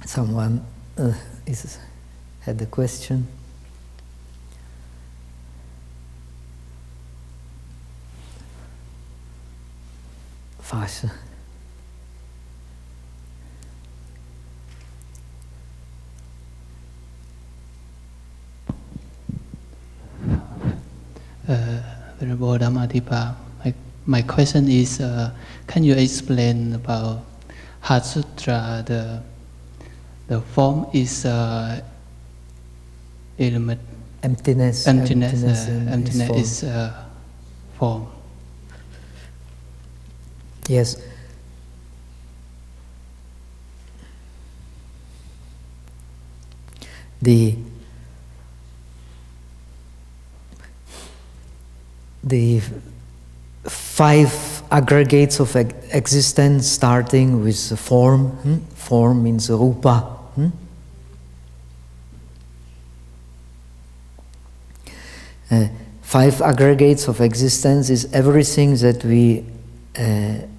Someone had a question. Fast. Venerable Dhammadipa, my question is, can you explain about Heart Sutra? The form is element. Emptiness. Emptiness is form. Yes. The five aggregates of existence, starting with form. Form means rupa. Five aggregates of existence is everything that we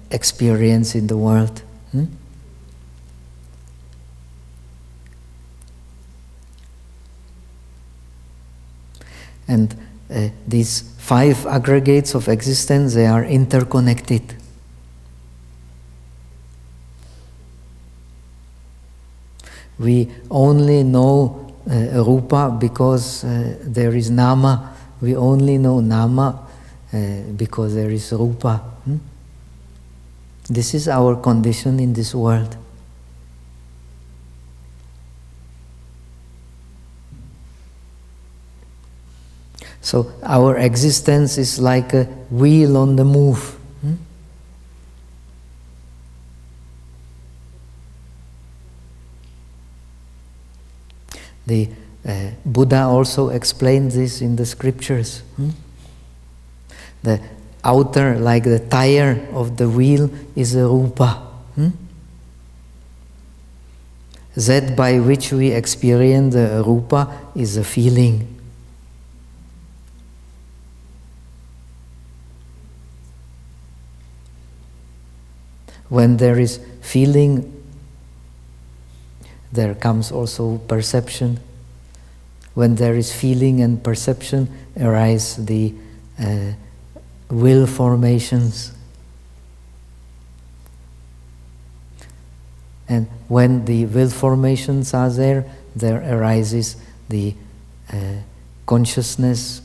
experience in the world. And these five aggregates of existence, they are interconnected. We only know rupa because there is nama. We only know nama because there is rupa. This is our condition in this world. So our existence is like a wheel on the move. The Buddha also explained this in the scriptures. The outer, like the tire of the wheel, is a rupa. That by which we experience the rupa is a feeling. When there is feeling, there comes also perception. When there is feeling and perception, arise the will formations. And when the will formations are there, there arises the consciousness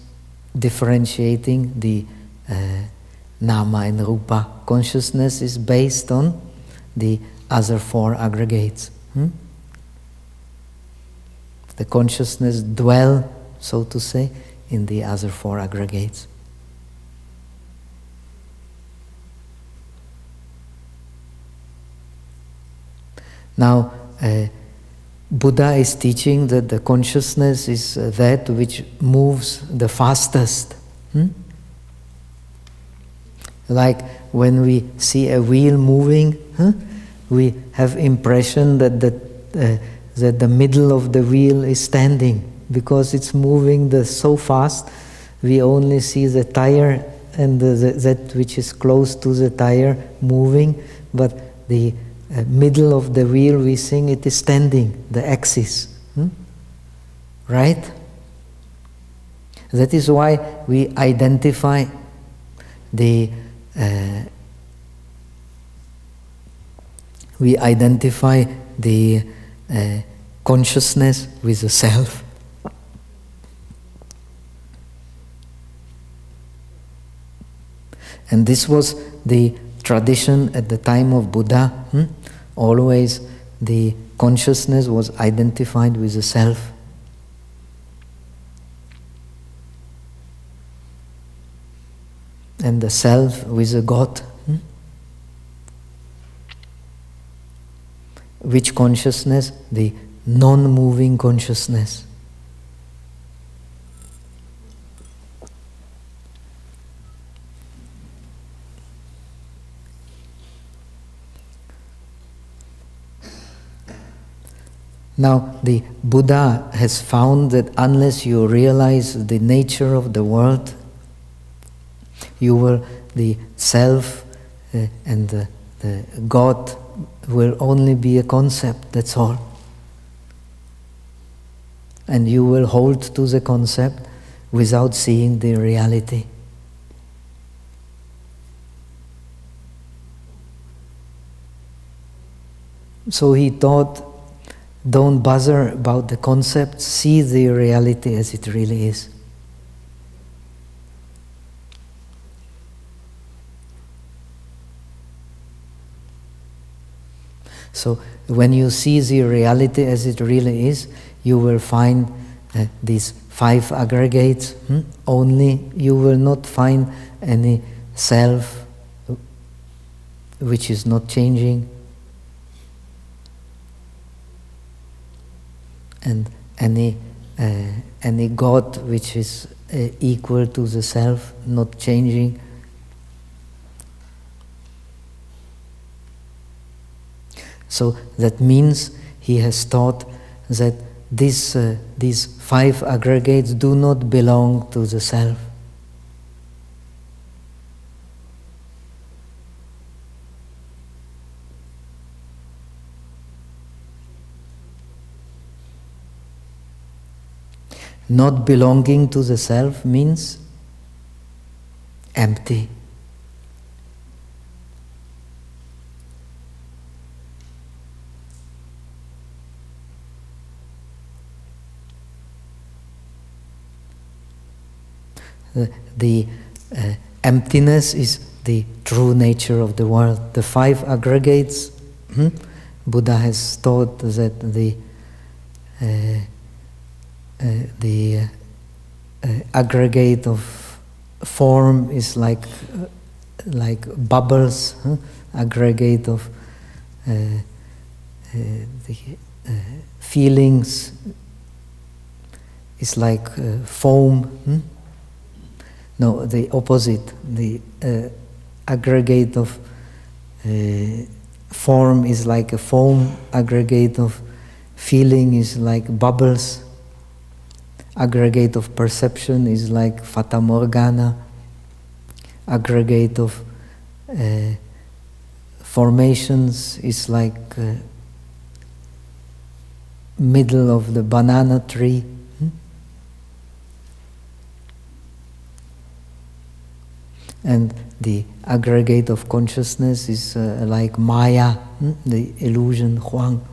differentiating the nama and rupa. Consciousness is based on the other four aggregates. The consciousness dwell, so to say, in the other four aggregates. Now, Buddha is teaching that the consciousness is that which moves the fastest. Like when we see a wheel moving, we have impression that the middle of the wheel is standing, because it's moving so fast. We only see the tire and that which is close to the tire moving, but the middle of the wheel, we think it is standing, the axis. Right? That is why we identify the consciousness with the self. And this was the tradition at the time of Buddha. Always the consciousness was identified with the self. And the self with the God. Which consciousness? The non-moving consciousness. Now, the Buddha has found that unless you realize the nature of the world, the self and the God will only be a concept, that's all. and you will hold to the concept without seeing the reality. So he taught, don't bother about the concept, see the reality as it really is. So when you see the reality as it really is, you will find these 5 aggregates only. You will not find any self which is not changing, and any God which is equal to the self, not changing. So that means he has taught that these 5 aggregates do not belong to the self. Not belonging to the self means empty. The emptiness is the true nature of the world. The 5 aggregates, Buddha has taught that the aggregate of form is like bubbles, aggregate of the feelings is like foam. No, the opposite. The aggregate of form is like a foam, aggregate of feeling is like bubbles, aggregate of perception is like fata morgana, aggregate of formations is like middle of the banana tree. And the aggregate of consciousness is like Maya, the illusion, Huang.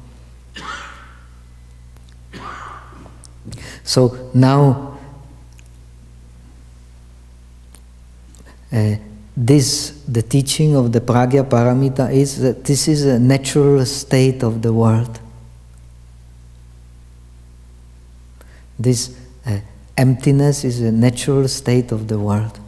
So now, the teaching of the Pragya Paramita is that this is a natural state of the world. This emptiness is a natural state of the world.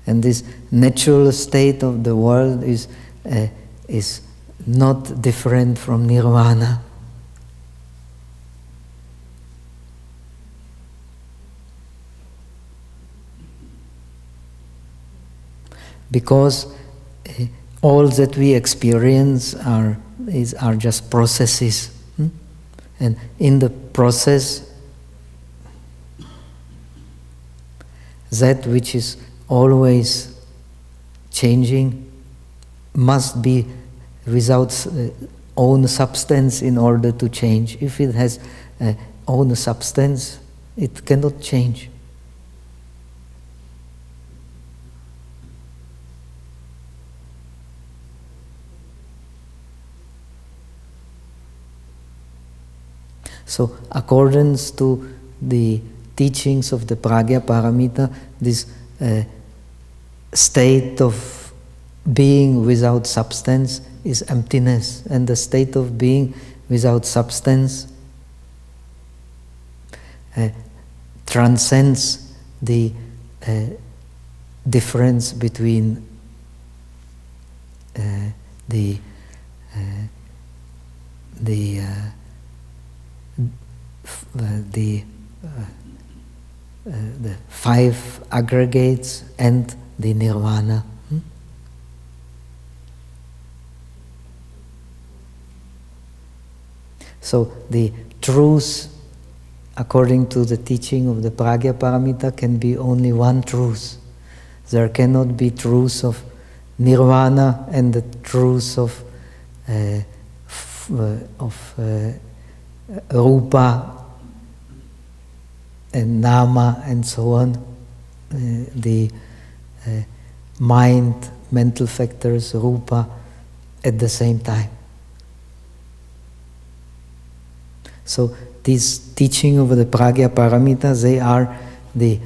And this natural state of the world is not different from nirvana. Because all that we experience are just processes. And in the process, that which is always changing must be without own substance in order to change. If it has own substance, it cannot change. So, accordance to the teachings of the Pragya Paramita, this state of being without substance is emptiness, and the state of being without substance transcends the difference between the 5 aggregates and the nirvana. So the truth, according to the teaching of the Pragya Paramita, can be only one truth. There cannot be truth of nirvana and the truth of rupa and nama and so on, the mind, mental factors, rupa, at the same time. So this teaching of the pragya paramitas, they are the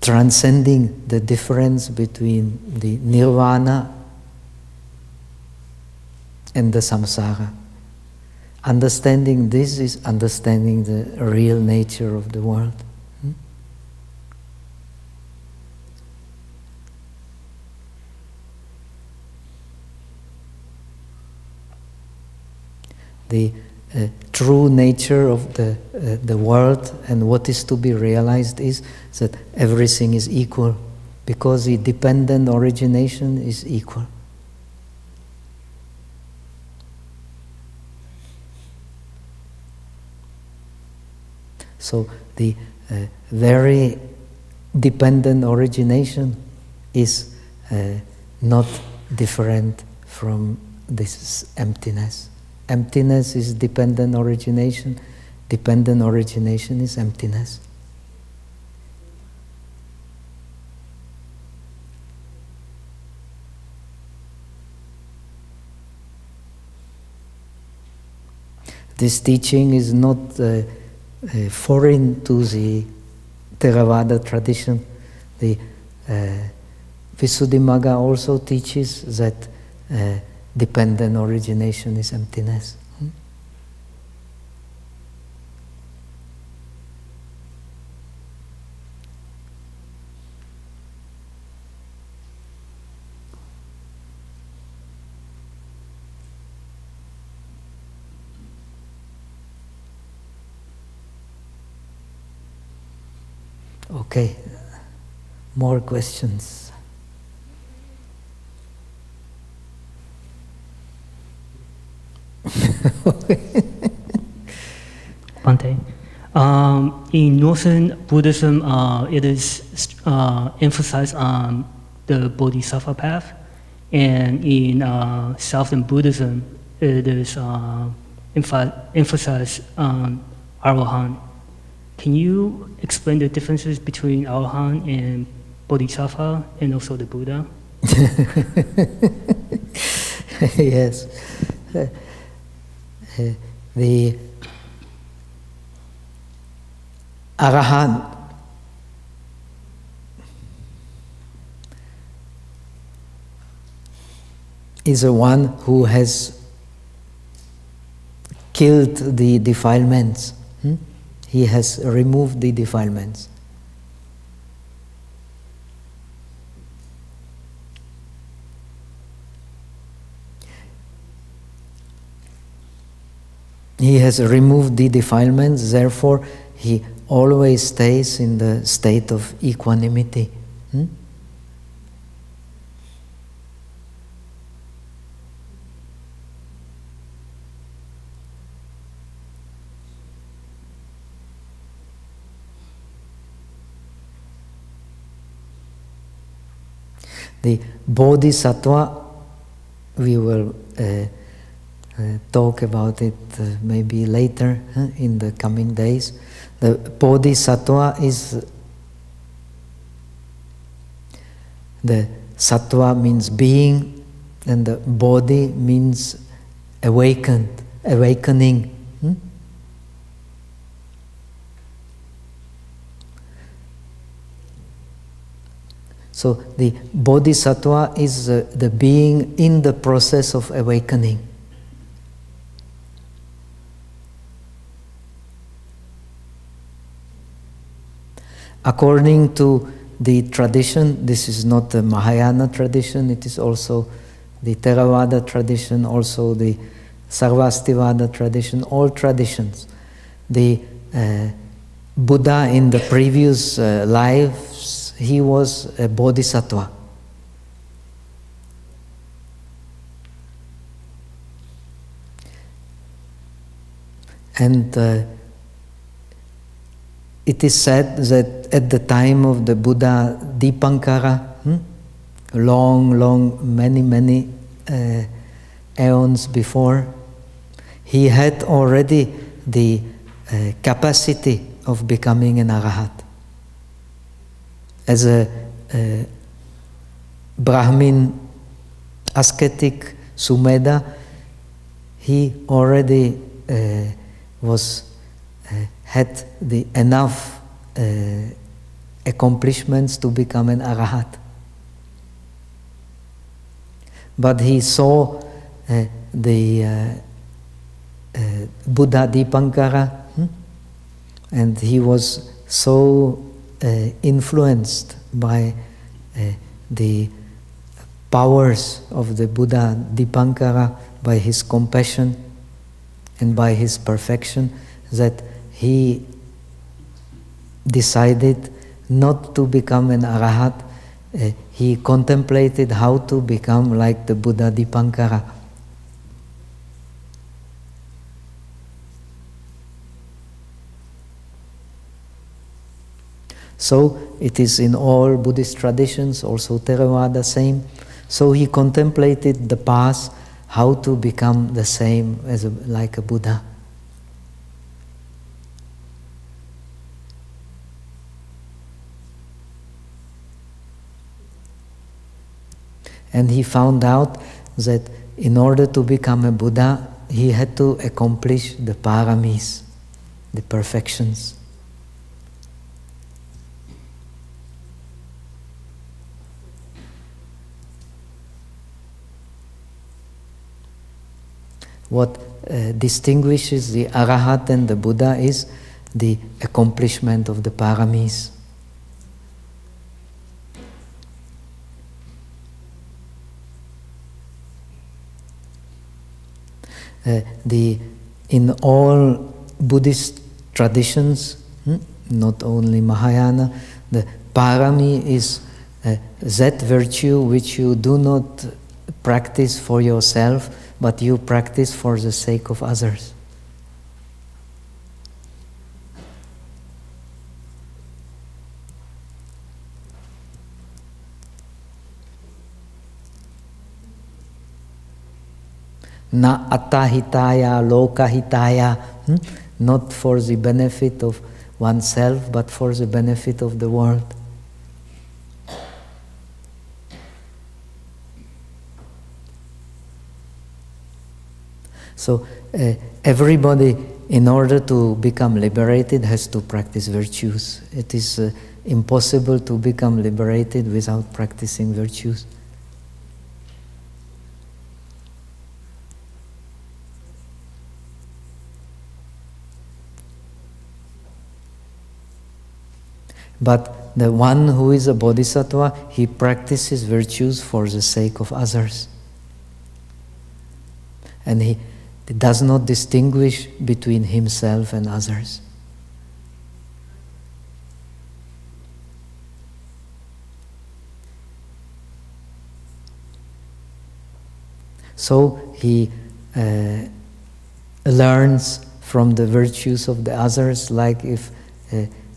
transcending the difference between the nirvana and the samsara. Understanding this is understanding the real nature of the world. The true nature of the world and what is to be realized is that everything is equal, because the dependent origination is equal. So the very dependent origination is not different from this emptiness. Emptiness is dependent origination. Dependent origination is emptiness. This teaching is not foreign to the Theravada tradition. The Visuddhimagga also teaches that dependent origination is emptiness. Okay, more questions? Bhante, in Northern Buddhism, it is emphasized on the Bodhisattva path, and in Southern Buddhism, it is emphasized on Arahant. Can you explain the differences between Arahant and Bodhisattva and also the Buddha? Yes. The Arahant is the one who has killed the defilements. He has removed the defilements. He has removed the defilements, therefore he always stays in the state of equanimity. The Bodhisattva, we will talk about it maybe later in the coming days. The Bodhisattva is, the sattva means being, and the bodhi means awakening. So the Bodhisattva is the being in the process of awakening. According to the tradition, this is not the Mahayana tradition, it is also the Theravada tradition, also the Sarvastivada tradition, all traditions. The Buddha in the previous lives, he was a Bodhisattva. And it is said that at the time of the Buddha Dipankara, many aeons before, he had already the capacity of becoming an arahat. As a Brahmin ascetic Sumedha, he already had the enough accomplishments to become an arahat. But he saw the Buddha Dipankara, and he was so influenced by the powers of the Buddha Dipankara, by his compassion and by his perfection, that he decided not to become an arahat. He contemplated how to become like the Buddha Dipankara. So it is in all Buddhist traditions, also Theravada, same. So he contemplated the path, how to become the same as like a Buddha. And he found out that in order to become a Buddha, he had to accomplish the paramis, the perfections. What distinguishes the arahat and the Buddha is the accomplishment of the paramis. In all Buddhist traditions, not only Mahayana, the parami is that virtue which you do not practice for yourself, but you practice for the sake of others. Na attahitaya, lokahitaya, not for the benefit of oneself, but for the benefit of the world. So everybody, in order to become liberated, has to practice virtues. It is impossible to become liberated without practicing virtues. But the one who is a Bodhisattva, he practices virtues for the sake of others. And he does not distinguish between himself and others. So he learns from the virtues of the others, like if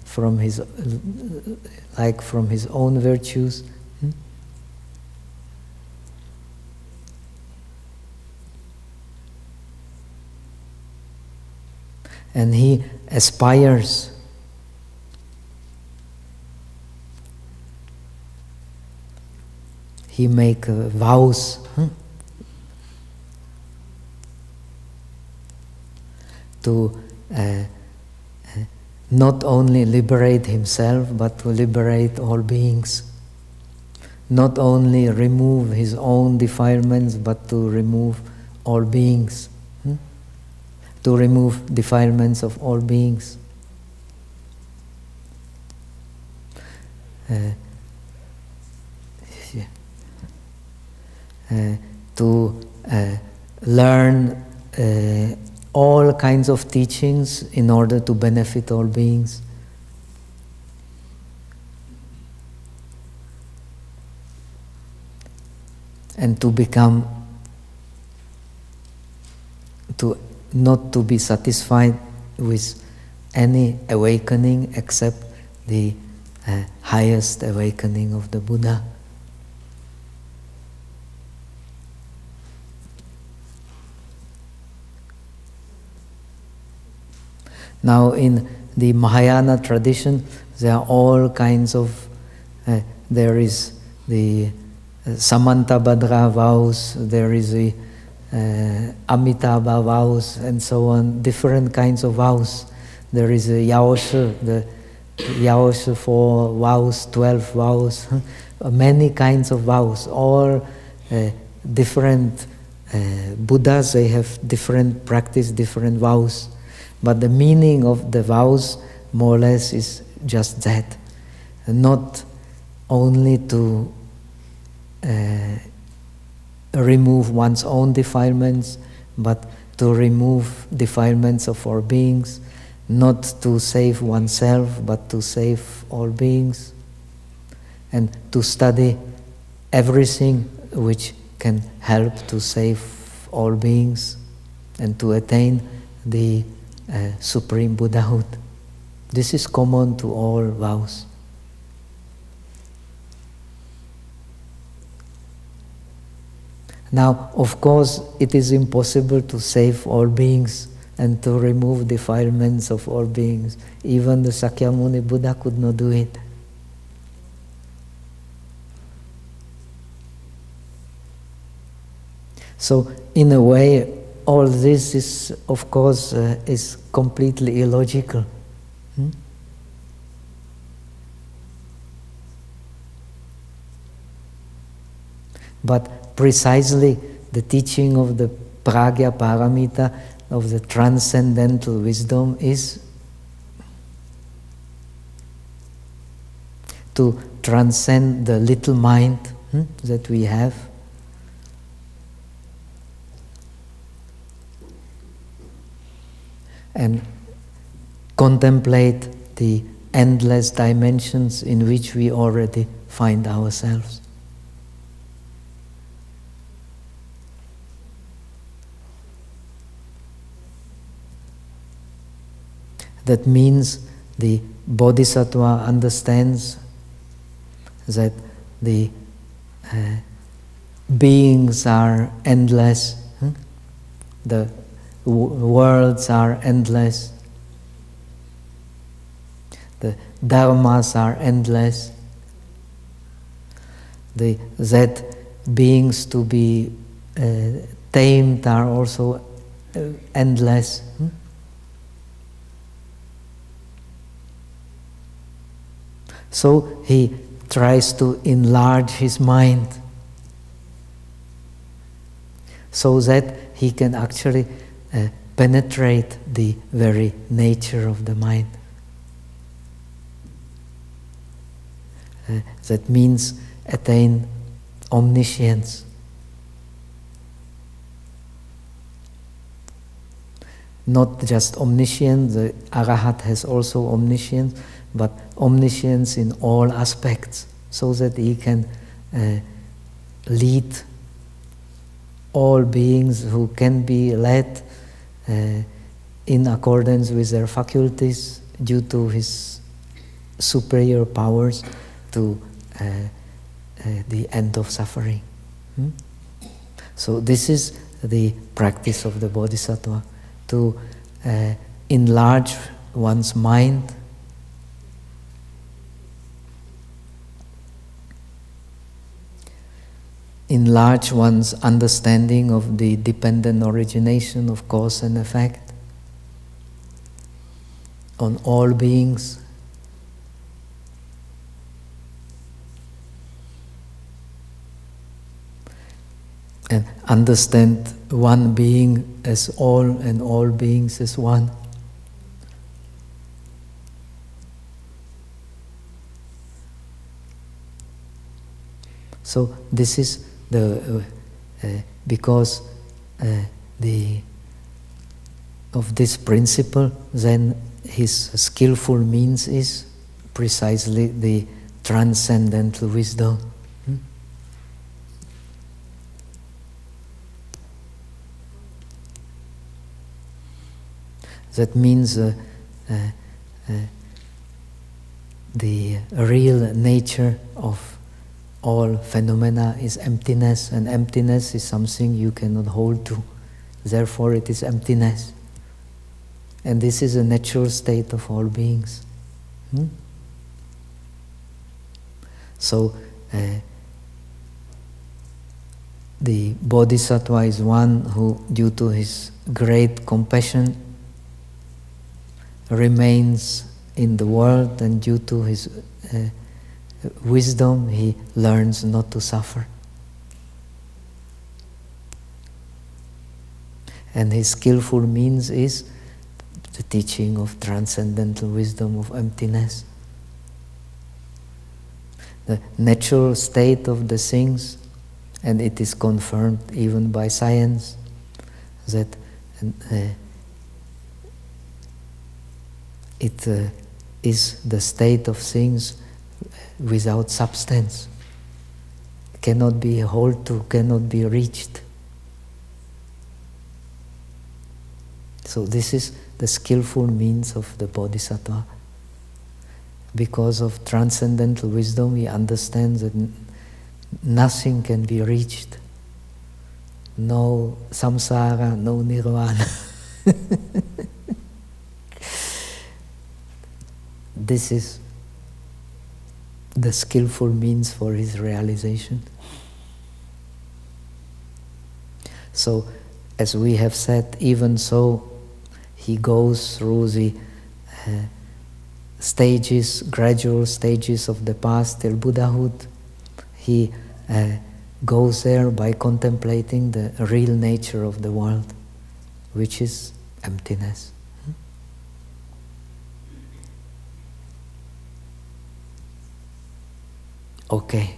from his own virtues. And he aspires he makes vows to not only liberate himself, but to liberate all beings. Not only remove his own defilements, but to remove all beings. To remove defilements of all beings. To learn all kinds of teachings in order to benefit all beings. And to become, not to be satisfied with any awakening except the highest awakening of the Buddha. Now in the Mahayana tradition, there are all kinds of, there is the Samantabhadra vows, there is the Amitabha vows, and so on, different kinds of vows. There is a Yaoshe, the Yaoshe 4 vows, 12 vows, many kinds of vows, all different Buddhas, they have different practice, different vows. But the meaning of the vows, more or less, is just that. Not only to remove one's own defilements, but to remove defilements of all beings, not to save oneself, but to save all beings, and to study everything which can help to save all beings and to attain the Supreme Buddhahood. This is common to all vows. Now, of course, it is impossible to save all beings and to remove defilements of all beings. Even the Sakyamuni Buddha could not do it. So, in a way, all this is, of course, is completely illogical. But precisely the teaching of the Pragya Paramita, of the transcendental wisdom, is to transcend the little mind that we have, and contemplate the endless dimensions in which we already find ourselves. That means the Bodhisattva understands that the beings are endless, the worlds are endless, the dharmas are endless, that beings to be tamed are also endless. So he tries to enlarge his mind so that he can actually penetrate the very nature of the mind. That means attain omniscience. Not just omniscience, the Arahat has also omniscience, but omniscience in all aspects, so that he can lead all beings who can be led in accordance with their faculties due to his superior powers to the end of suffering. So this is the practice of the Bodhisattva, to enlarge one's mind, enlarge one's understanding of the dependent origination of cause and effect on all beings, and understand one being as all and all beings as one. So this is the because of this principle, then his skillful means is precisely the transcendental wisdom. That means the real nature of all phenomena is emptiness, and emptiness is something you cannot hold to. Therefore, it is emptiness. And this is a natural state of all beings. So, the Bodhisattva is one who, due to his great compassion, remains in the world, and due to his wisdom, he learns not to suffer. And his skillful means is the teaching of transcendental wisdom of emptiness. The natural state of the things, and it is confirmed even by science, that it is the state of things without substance, cannot be held to, cannot be reached. So this is the skillful means of the Bodhisattva. Because of transcendental wisdom, he understands that nothing can be reached. No samsara, no nirvana. This is the skillful means for his realization. So, as we have said, even so, he goes through the stages, gradual stages of the path till Buddhahood. He goes there by contemplating the real nature of the world, which is emptiness. Okay.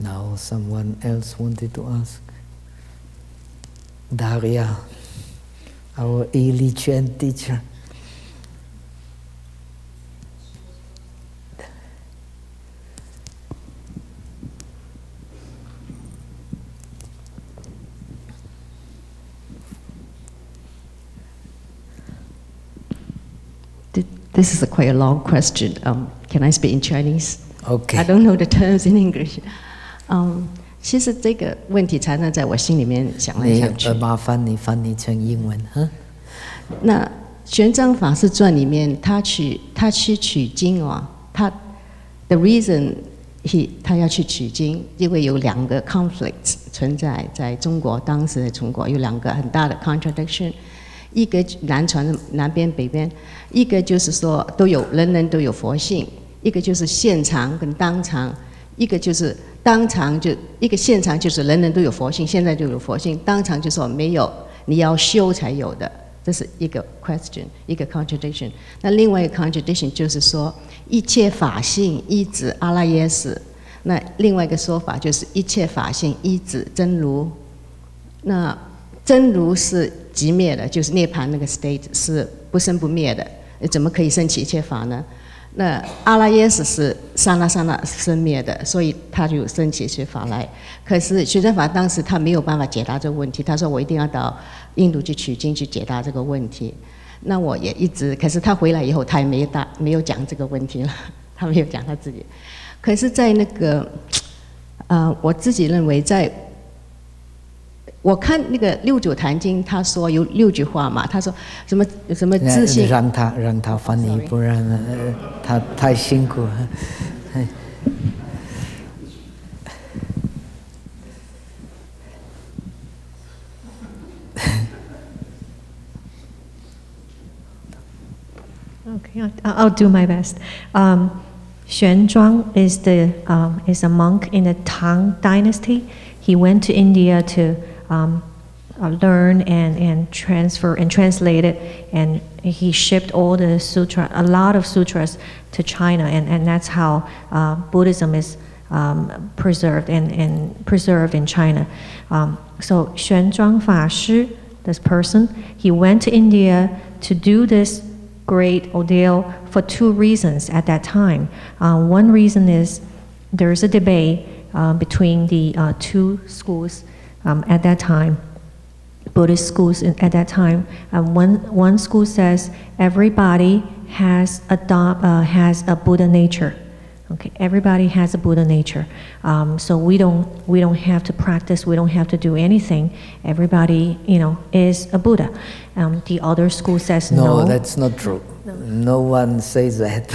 Now someone else wanted to ask. Daria, our Chen teacher. This is quite a long question. Can I speak in Chinese? Okay. I don't know the terms in English. 其实这个问题常常在我心里面想来想去。麻烦你翻译成英文哈。那玄奘法师传里面，他去取经哦，the reason 他要去取经，因为有两个 conflicts 存在在中国，当时的中国有两个很大的 contradiction。一个南传的南边北边，一个就是说人人都有佛性，一个就是现场跟当场，一个就是当场一个现场就是人人都有佛性，现在就有佛性，当场就说没有，你要修才有的，这是一个 question， 一个 contradiction。那另外一个 contradiction 就是说一切法性依止阿赖耶识，那另外一个说法就是一切法性依止真如，那真如是即灭的，就是涅槃那个 state 是不生不灭的，怎么可以生起一切法呢？那阿赖耶识是刹那刹那生灭的，所以他就生起一切法来。可是玄奘法当时他没有办法解答这个问题，他说我一定要到印度去取经去解答这个问题。那我也一直，可是他回来以后他也没有讲这个问题了，他没有讲他自己。可是，在那个我自己认为我看那个《六祖坛经》，他说有6句话嘛，他说什么自信。让他翻译，不然他太辛苦了。Okay, I'll do my best. Xuan Zhuang is a monk in the Tang dynasty. He went to India to learn and transfer and translate it, and he shipped all the sutra, a lot of sutras to China, and that's how Buddhism is preserved in China. So Xuan Zhuang Fa Shi, this person, he went to India to do this great ordeal for 2 reasons at that time. One reason is there's a debate between the 2 schools at that time, Buddhist schools at that time. One school says everybody has a Buddha nature. Okay, everybody has a Buddha nature, so we don't have to practice. We don't have to do anything. Everybody, is a Buddha. The other school says no. No, that's not true. No one says that.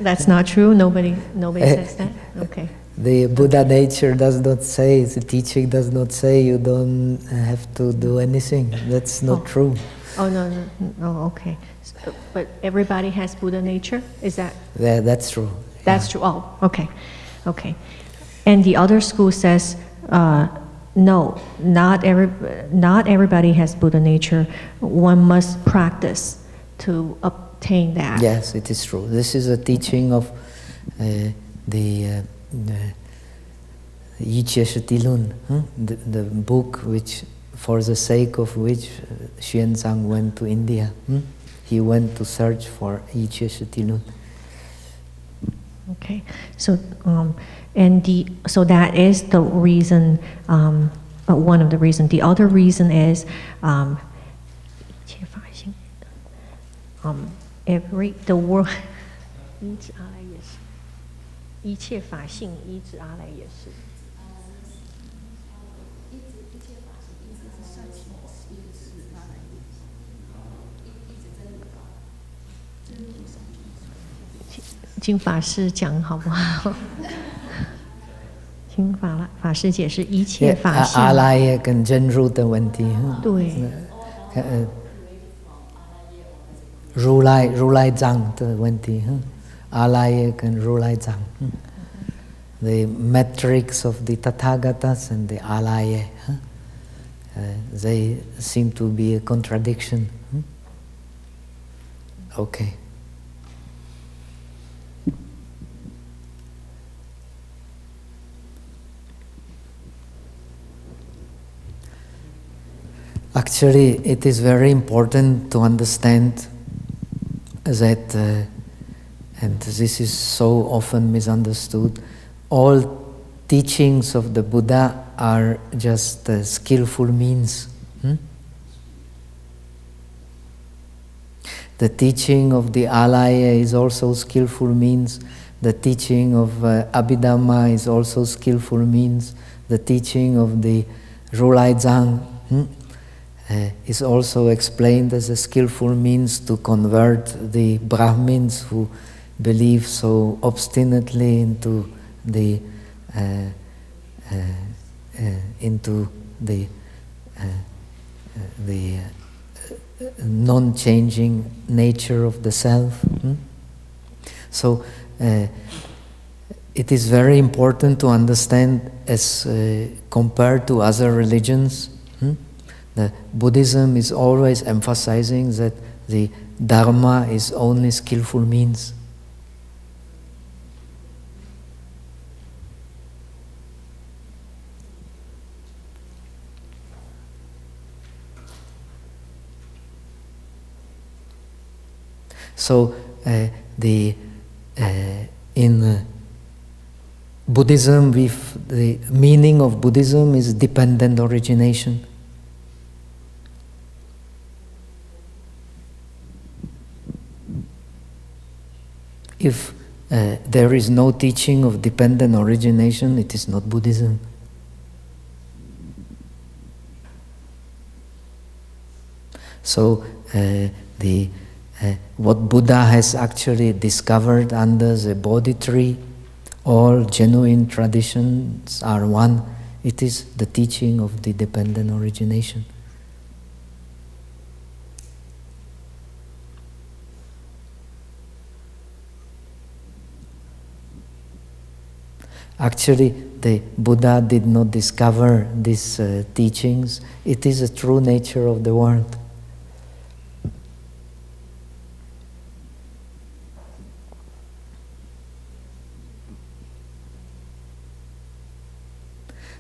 That's not true. Nobody says that. Okay. The Buddha nature does not say. The teaching does not say you don't have to do anything. That's not true. Oh no. Okay. So, but everybody has Buddha nature. Is that? Yeah, that's true. That's true. Oh, okay. And the other school says no. Not everybody has Buddha nature. One must practice to obtain that. Yes, it is true. This is a teaching of the Yikye Shetilun, the book which, for the sake of which Xuanzang went to India. He went to search for Yikye Shetilun. Okay, so so that is the reason. One of the reasons. The other reason is the world. 一切法性依止阿赖耶识。请法师讲好不好？请法师解释一切法性。阿赖耶跟真如的问题。对。如来藏的问题。阿赖耶跟如来藏。The metrics of the Tathagatas and the Alaya, they seem to be a contradiction. Okay. Actually, it is very important to understand that, and this is so often misunderstood, all teachings of the Buddha are just skillful means. The teaching of the Alaya is also skillful means. The teaching of Abhidharma is also skillful means. The teaching of the Rulai Zang is also explained as a skillful means to convert the Brahmins who believe so obstinately into the non-changing nature of the self. So it is very important to understand, as compared to other religions, the Buddhism is always emphasizing that the Dharma is only skillful means. So in Buddhism, the meaning of Buddhism is dependent origination. If there is no teaching of dependent origination, it is not Buddhism. So what Buddha has actually discovered under the Bodhi tree, all genuine traditions are one. It is the teaching of the dependent origination. Actually, the Buddha did not discover these teachings. It is the true nature of the world.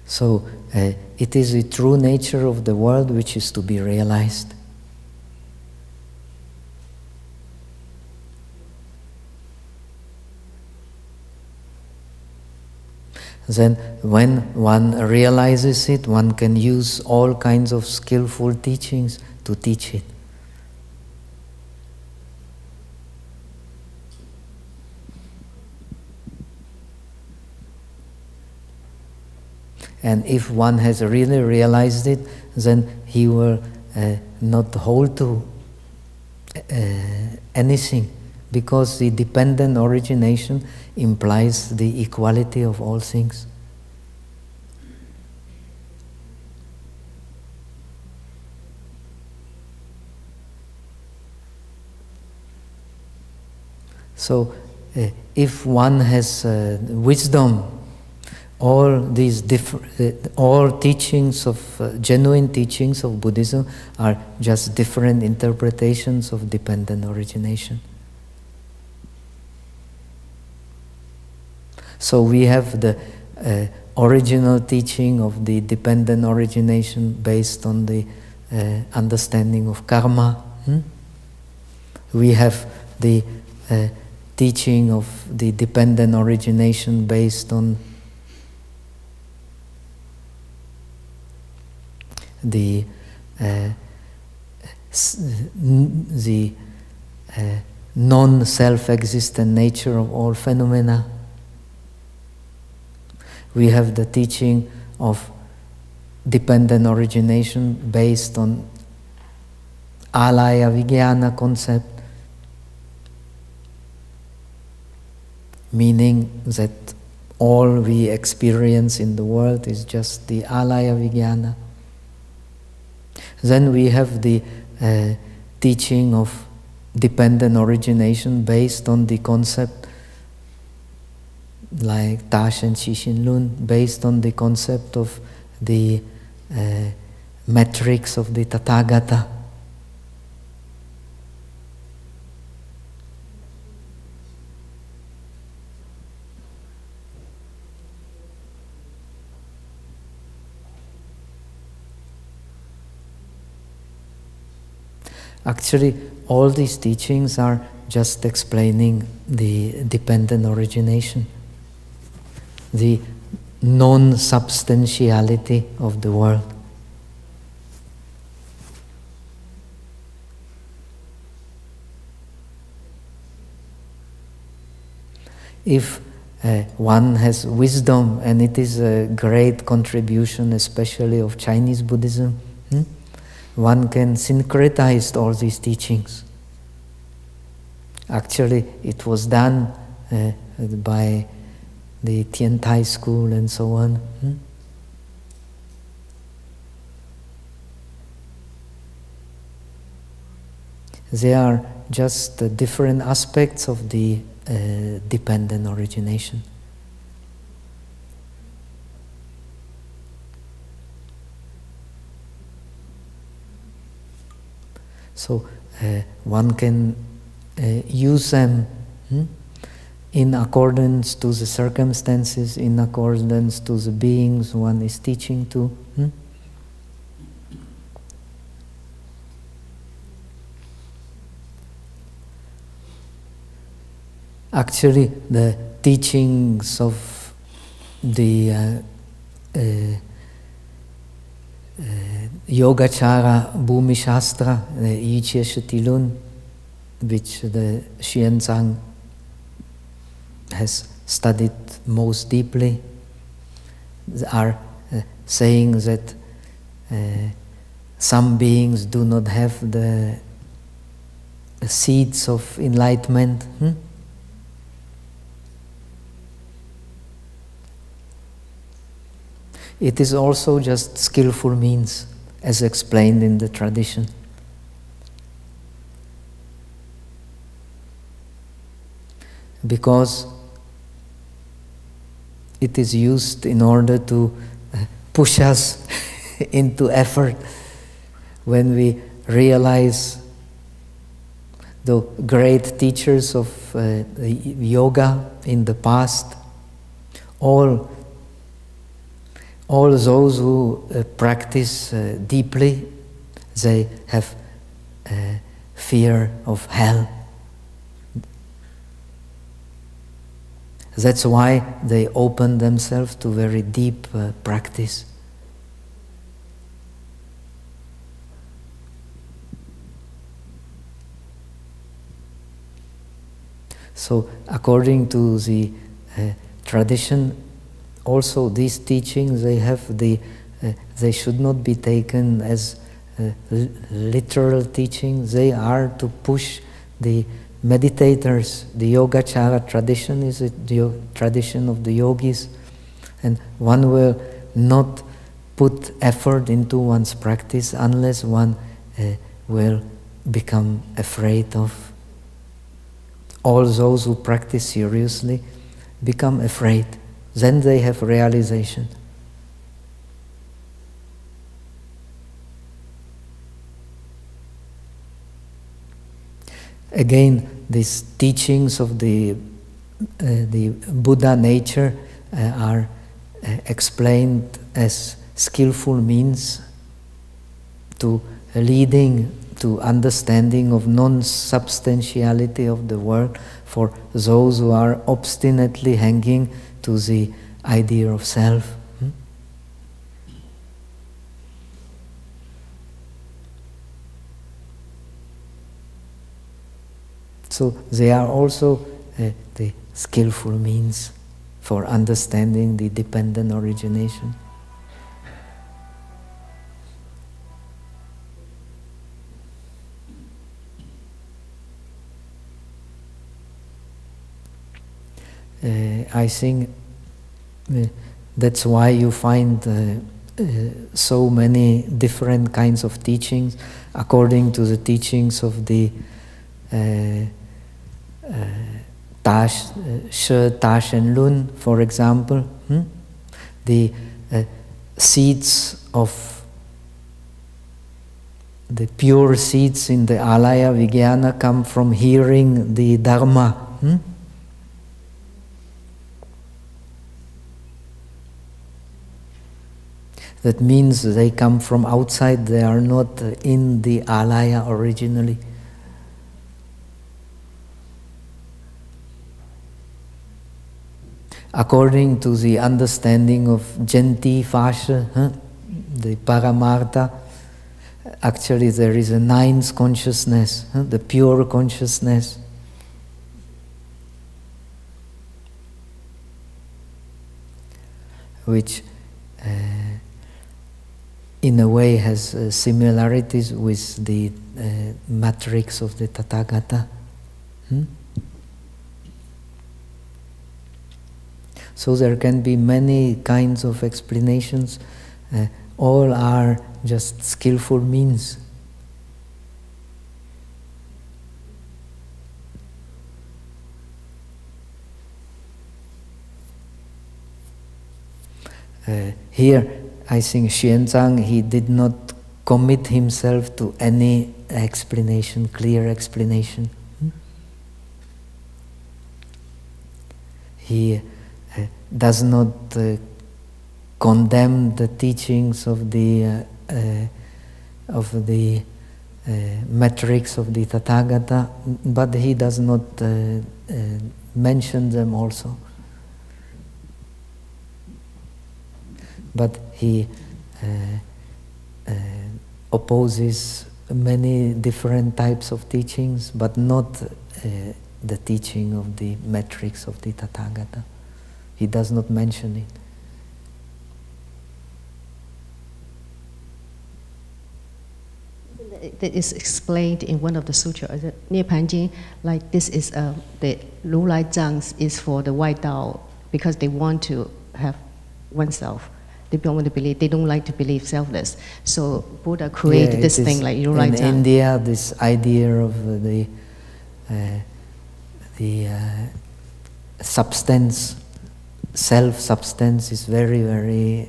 So it is the true nature of the world which is to be realized. Then when one realizes it, one can use all kinds of skillful teachings to teach it. And if one has really realized it, then he will not hold to anything, because the dependent origination implies the equality of all things. So, if one has wisdom, all these all teachings of genuine teachings of Buddhism are just different interpretations of dependent origination. So we have the original teaching of the dependent origination based on the understanding of karma. We have the teaching of the dependent origination based on the non-self-existent nature of all phenomena. We have the teaching of dependent origination based on alaya vijnana concept, meaning that all we experience in the world is just the alaya vijnana. Then we have the teaching of dependent origination based on the concept like Tash and Shishin Lun, based on the concept of the metrics of the Tathagata. Actually, all these teachings are just explaining the dependent origination, the non-substantiality of the world. If one has wisdom, and it is a great contribution, especially of Chinese Buddhism, one can syncretize all these teachings. Actually, it was done by the Tiantai school and so on. They are just different aspects of the dependent origination. So one can use them in accordance to the circumstances, in accordance to the beings one is teaching to. Actually, the teachings of the Yogacara Bhumi Shastra, the Yichie Shetilun, which the Xianzang has studied most deeply, are saying that some beings do not have the seeds of enlightenment. It is also just skillful means, as explained in the tradition. Because it is used in order to push us into effort. When we realize the great teachers of yoga in the past, all those who practice deeply, they have fear of hell. That's why they open themselves to very deep practice. So, according to the tradition, also these teachings, they have they should not be taken as literal teachings. They are to push the meditators. The Yogacara tradition is the tradition of the yogis, and one will not put effort into one's practice unless one will become afraid of. All those who practice seriously become afraid. Then they have realization. Again, these teachings of the Buddha nature are explained as skillful means to leading to understanding of non-substantiality of the world for those who are obstinately hanging to the idea of self. So they are also the skillful means for understanding the dependent origination. I think that's why you find so many different kinds of teachings according to the teachings of the She, Tash and Lun, for example. The seeds of the pure seeds in the Alaya Vijnana come from hearing the Dharma. That means they come from outside, they are not in the Alaya originally. According to the understanding of Jenti Fasha, the Paramartha, actually there is a ninth consciousness, the pure consciousness. Which in a way has similarities with the matrix of the Tathagata. So there can be many kinds of explanations. All are just skillful means. Here, I think Xuanzang, he did not commit himself to any explanation, clear explanation. He does not condemn the teachings of the metrics of the Tathagata, but he does not mention them also. But he opposes many different types of teachings, but not the teaching of the metrics of the Tathagata. He does not mention it. That is explained in one of the sutras, Nipan Jing, like this is the Lu Lai Zhang is for the White Dao because they want to have oneself. They don't want to believe. They don't like to believe selfless. So Buddha created this thing like Lu Lai Zhang. In India, this idea of the substance, self-substance is very, very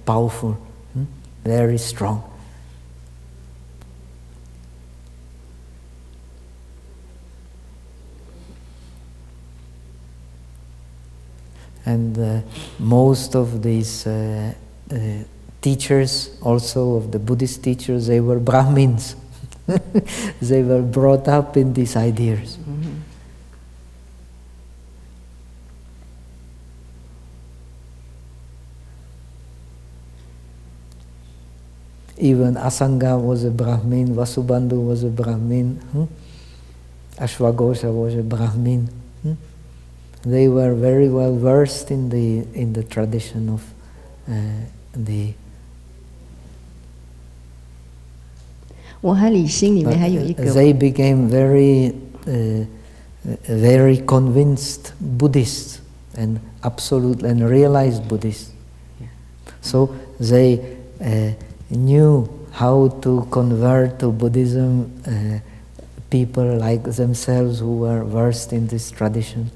powerful, very strong. And most of these teachers, also of the Buddhist teachers, they were Brahmins. They were brought up in these ideas. Even Asanga was a Brahmin, Vasubandhu was a Brahmin, Ashwagosha was a Brahmin. they were very well versed in the tradition of the. 我和你心里面还有一个 They became very convinced Buddhists and absolute and realized Buddhists. So they knew how to convert to Buddhism people like themselves who were versed in this tradition.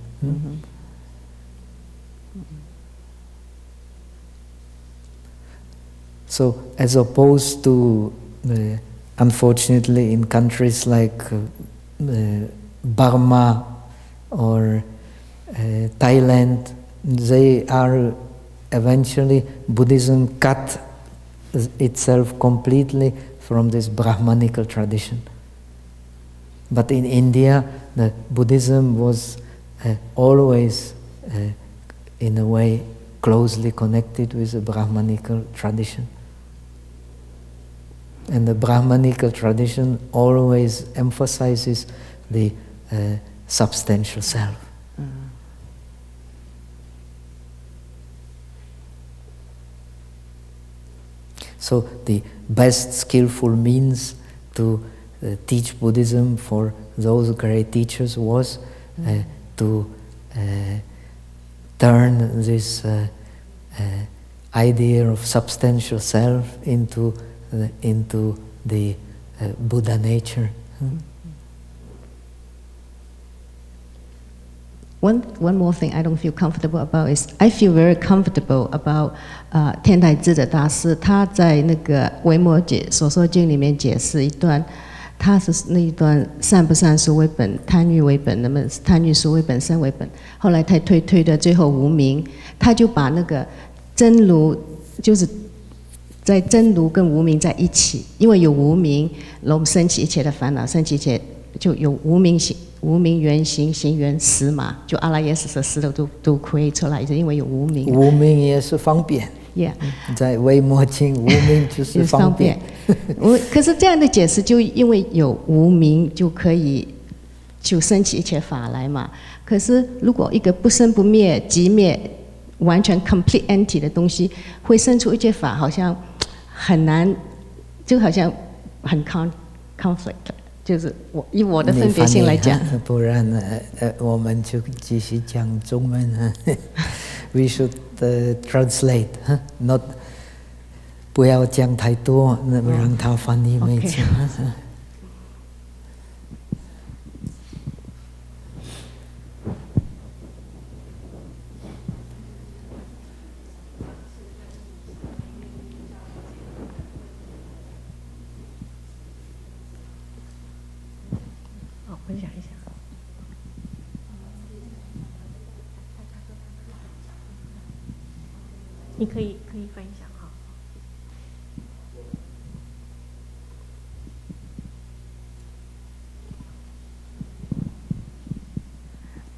So as opposed to unfortunately, in countries like Burma or Thailand, they are eventually, Buddhism cut itself completely from this Brahmanical tradition. But in India, the Buddhism was always, in a way, closely connected with the Brahmanical tradition. And the Brahmanical tradition always emphasizes the substantial self. So the best skillful means to teach Buddhism for those great teachers was to turn this idea of substantial self into the Buddha nature. One more thing I don't feel comfortable about is I feel very comfortable about 天台智者大师他在那个维摩诘所说经里面解释一段，他是那一段善不善俗为本，贪欲为本，那么贪欲俗为本，身为本。后来他推的最后无明，他就把那个真如就是在真如跟无明在一起，因为有无明，我们升起一切的烦恼，升起一切就有无明行。无明缘行，行缘识嘛，就阿赖耶识的识的都create出来，是因为有无明。无明也是方便。Yeah， 在维摩经，无明就是方便。可是这样的解释，就因为有无明就可以就升起一切法来嘛。可是如果一个不生不灭、即灭、完全 complete empty 的东西，会生出一切法，好像很难，就好像很 conflict。就是以我的分别心来讲，不然我们就继续讲中文。We should translate, not 不要讲太多，让他翻译没错。分享一下。你可以分享哈。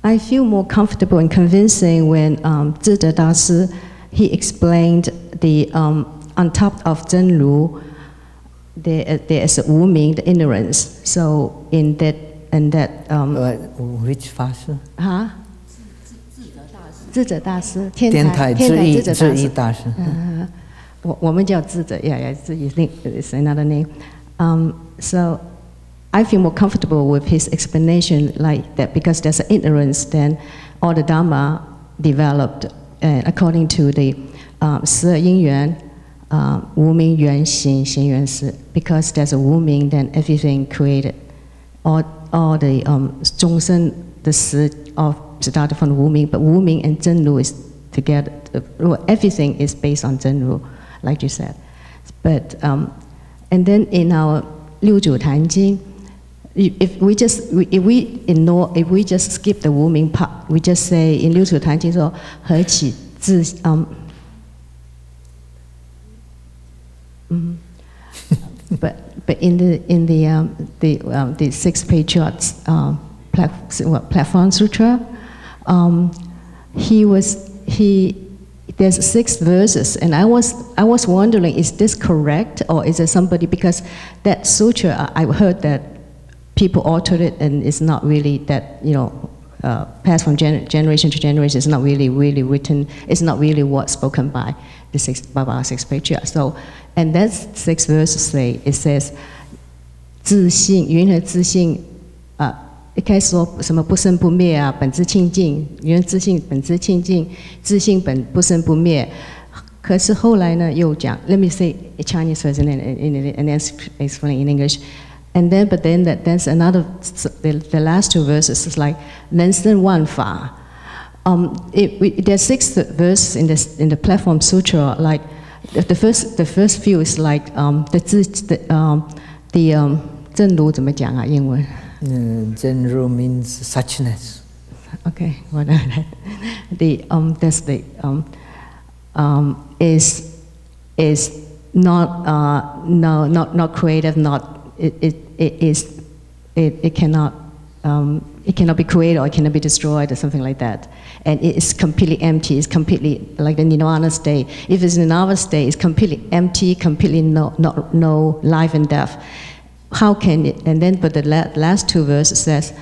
I feel more comfortable and convincing when Zhi Dashi he explained the on top of Zhenru there is Wu Ming, the ignorance. So in that which version? 智者大师，天台智者大师。我们叫智者 ，yeah, it's another name. So I feel more comfortable with his explanation like that because there's an ignorance, then all the Dharma developed according to the 十二因缘，无明缘行，行缘识。Because there's a 无明, then everything created. All the 众生的识 of started from 无明, but 无明 and 真如 is together. Everything is based on 真如, like you said. But and then in our 六祖坛经, if we just skip the 无明 part, we just say in 六祖坛经说何起自But in the six patriarchs platform sutra, there's 6 verses, and I was wondering, is this correct or is it somebody, because that sutra I heard that people altered it and it's not really that passed from generation to generation. It's not really written. It's not really what's spoken by our six patriarchs. So, and that's 6 verses say it says, 自性云何自性一开始说什么不生不灭啊，本自清净，云何自性本自清净，自性本不生不灭。可是后来呢，又讲 ，Let me say a Chinese version and then explain in English. And then, but then there's another. The last 2 verses is like 人生万法。There's 6 verses in the Platform Sutra. Like the first few is like the 正如怎么讲啊？英文？ Genru means suchness. Okay, what that's the is not creative, it cannot be created or it cannot be destroyed or something like that, and it is completely empty. It's completely like the nirvana state. If it's nirvana state, it's completely empty, completely no life and death. How can it? And then, but the last 2 verses says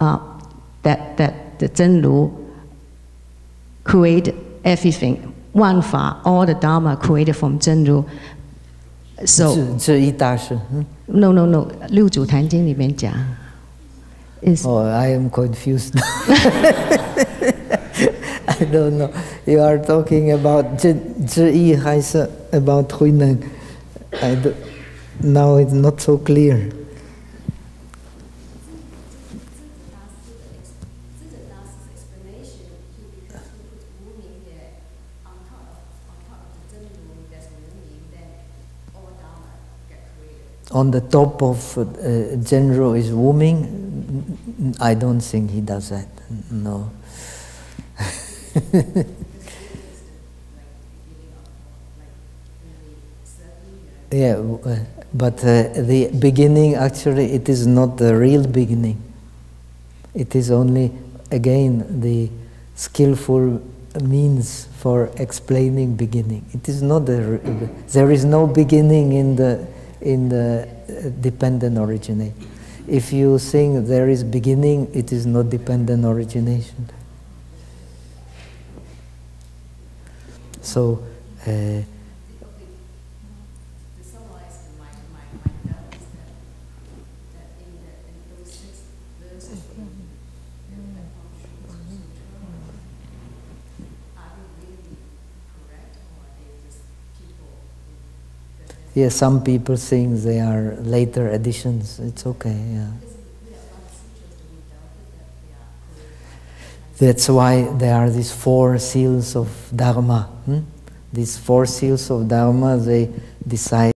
that the Zhenru created everything. 万法, all the Dharma created from Zhenru. So 智一大师 no. 六祖坛经里面讲 Oh, I am confused. I don't know. You are talking about 智一还是 about 慧能? Now it's not so clear. On the top of Genro is Wuming. I don't think he does that. No. Yeah, but the beginning, actually, it is not the real beginning. It is only, again, the skillful means for explaining beginning. It is not there is no beginning in the dependent origination. If you think there is beginning, it is not dependent origination. So. Yeah, some people think they are later additions. It's okay, yeah. That's why there are these 4 seals of Dharma. These 4 seals of Dharma, they decide